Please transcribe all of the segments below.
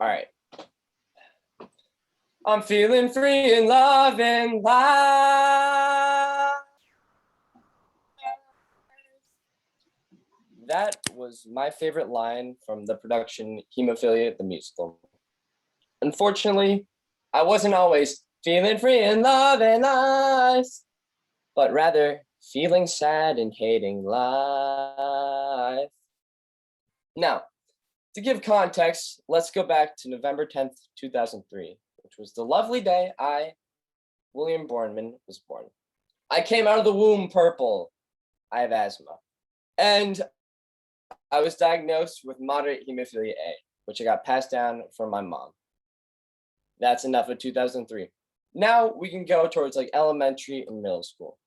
All right. I'm feeling free in love and life. That was my favorite line from the production Hemophilia, the musical. Unfortunately, I wasn't always feeling free in love and life, but rather feeling sad and hating life. Now, to give context, let's go back to November 10th, 2003, which was the lovely day William Bornman, was born. I came out of the womb purple. I have asthma. And I was diagnosed with moderate hemophilia A, which I got passed down from my mom. That's enough of 2003. Now we can go towards like elementary and middle school.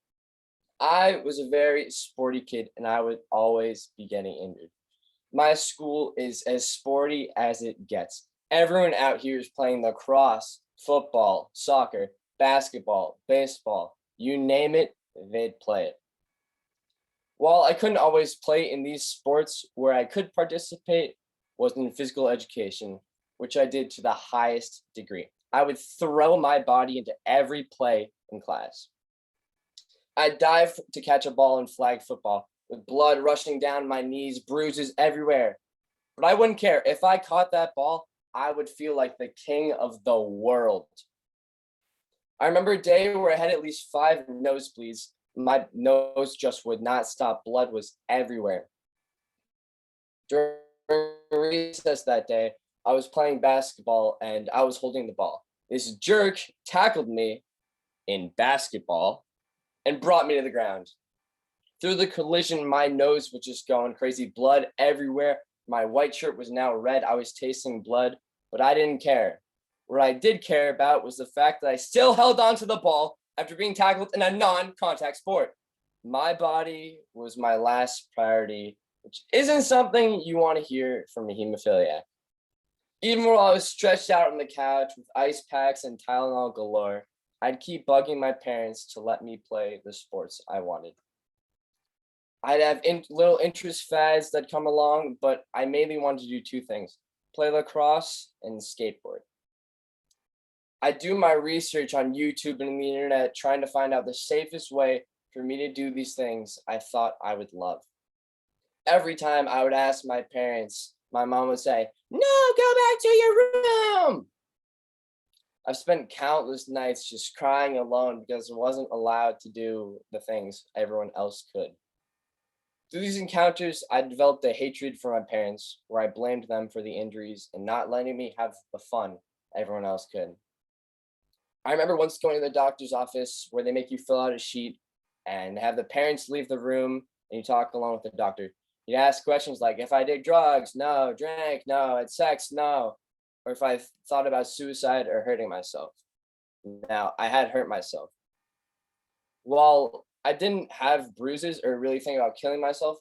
I was a very sporty kid and I would always be getting injured. My school is as sporty as it gets. Everyone out here is playing lacrosse, football, soccer, basketball, baseball, you name it, they'd play it. While I couldn't always play in these sports, where I could participate was in physical education, which I did to the highest degree. I would throw my body into every play in class. I'd dive to catch a ball in flag football with blood rushing down my knees, bruises everywhere. But I wouldn't care. If I caught that ball, I would feel like the king of the world. I remember a day where I had at least 5 nosebleeds. My nose just would not stop. Blood was everywhere. During recess that day, I was playing basketball and I was holding the ball. This jerk tackled me in basketball and brought me to the ground. Through the collision, my nose was just going crazy, blood everywhere. My white shirt was now red. I was tasting blood, but I didn't care. What I did care about was the fact that I still held on to the ball after being tackled in a non-contact sport. My body was my last priority, which isn't something you want to hear from a hemophiliac. Even while I was stretched out on the couch with ice packs and Tylenol galore, I'd keep bugging my parents to let me play the sports I wanted. I'd have little interest fads that come along, but I mainly wanted to do 2 things: play lacrosse and skateboard. I do my research on YouTube and the internet, trying to find out the safest way for me to do these things I thought I would love. Every time I would ask my parents, my mom would say, "No, go back to your room." I've spent countless nights just crying alone because I wasn't allowed to do the things everyone else could. Through these encounters, I developed a hatred for my parents, where I blamed them for the injuries and not letting me have the fun everyone else could. I remember once going to the doctor's office where they make you fill out a sheet and have the parents leave the room and you talk alone with the doctor. You'd ask questions like, if I did drugs, no, drank, no, had sex, no, or if I thought about suicide or hurting myself. Now, I had hurt myself. While I didn't have bruises or really think about killing myself,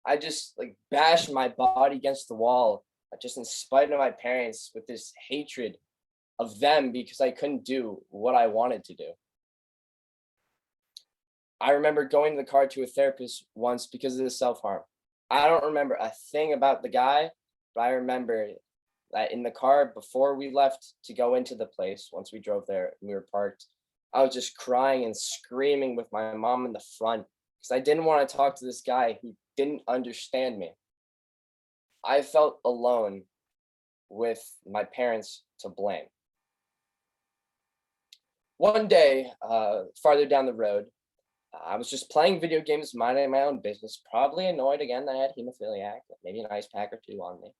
I just like bashed my body against the wall, just in spite of my parents, with this hatred of them because I couldn't do what I wanted to do. I remember going to the car to a therapist once because of the self-harm. I don't remember a thing about the guy, but I remember that in the car before we left to go into the place, once we drove there and we were parked, I was just crying and screaming with my mom in the front because I didn't want to talk to this guy who didn't understand me. I felt alone with my parents to blame. One day, farther down the road, I was just playing video games, minding my own business, probably annoyed again that I had hemophiliac, maybe an ice pack or 2 on me.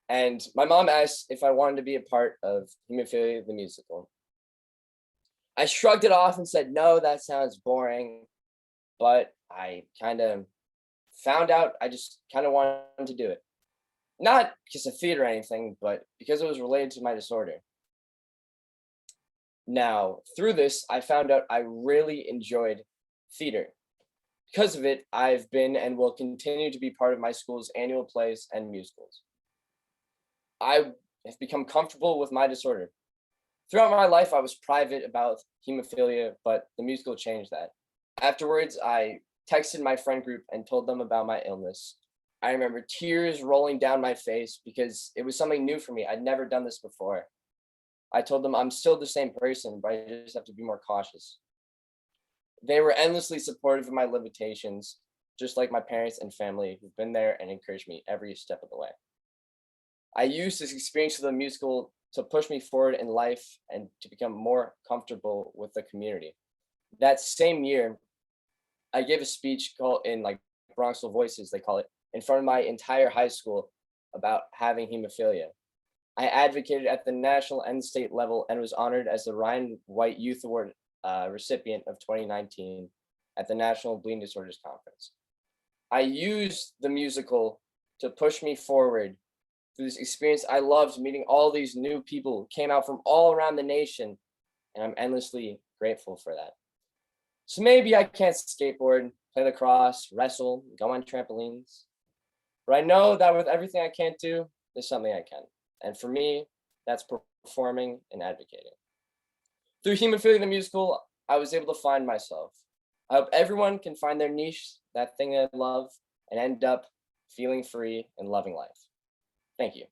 And my mom asked if I wanted to be a part of Hemophilia the musical. I shrugged it off and said, no, that sounds boring. But I kind of found out I just kind of wanted to do it. Not because of theater or anything, but because it was related to my disorder. Now, through this, I found out I really enjoyed theater. Because of it, I've been and will continue to be part of my school's annual plays and musicals. I have become comfortable with my disorder. Throughout my life, I was private about hemophilia, but the musical changed that. Afterwards, I texted my friend group and told them about my illness. I remember tears rolling down my face because it was something new for me. I'd never done this before. I told them I'm still the same person, but I just have to be more cautious. They were endlessly supportive of my limitations, just like my parents and family who've been there and encouraged me every step of the way. I used this experience of the musical to push me forward in life and to become more comfortable with the community. That same year, I gave a speech called in like Bronxville Voices, they call it, in front of my entire high school about having hemophilia. I advocated at the national and state level and was honored as the Ryan White Youth Award recipient of 2019 at the National Bleeding Disorders Conference. I used the musical to push me forward through this experience. I loved meeting all these new people who came out from all around the nation, and I'm endlessly grateful for that. So maybe I can't skateboard, play lacrosse, wrestle, go on trampolines, but I know that with everything I can't do, there's something I can. And for me, that's performing and advocating. Through Hemophilia the musical, I was able to find myself. I hope everyone can find their niche, that thing they love, and end up feeling free and loving life. Thank you.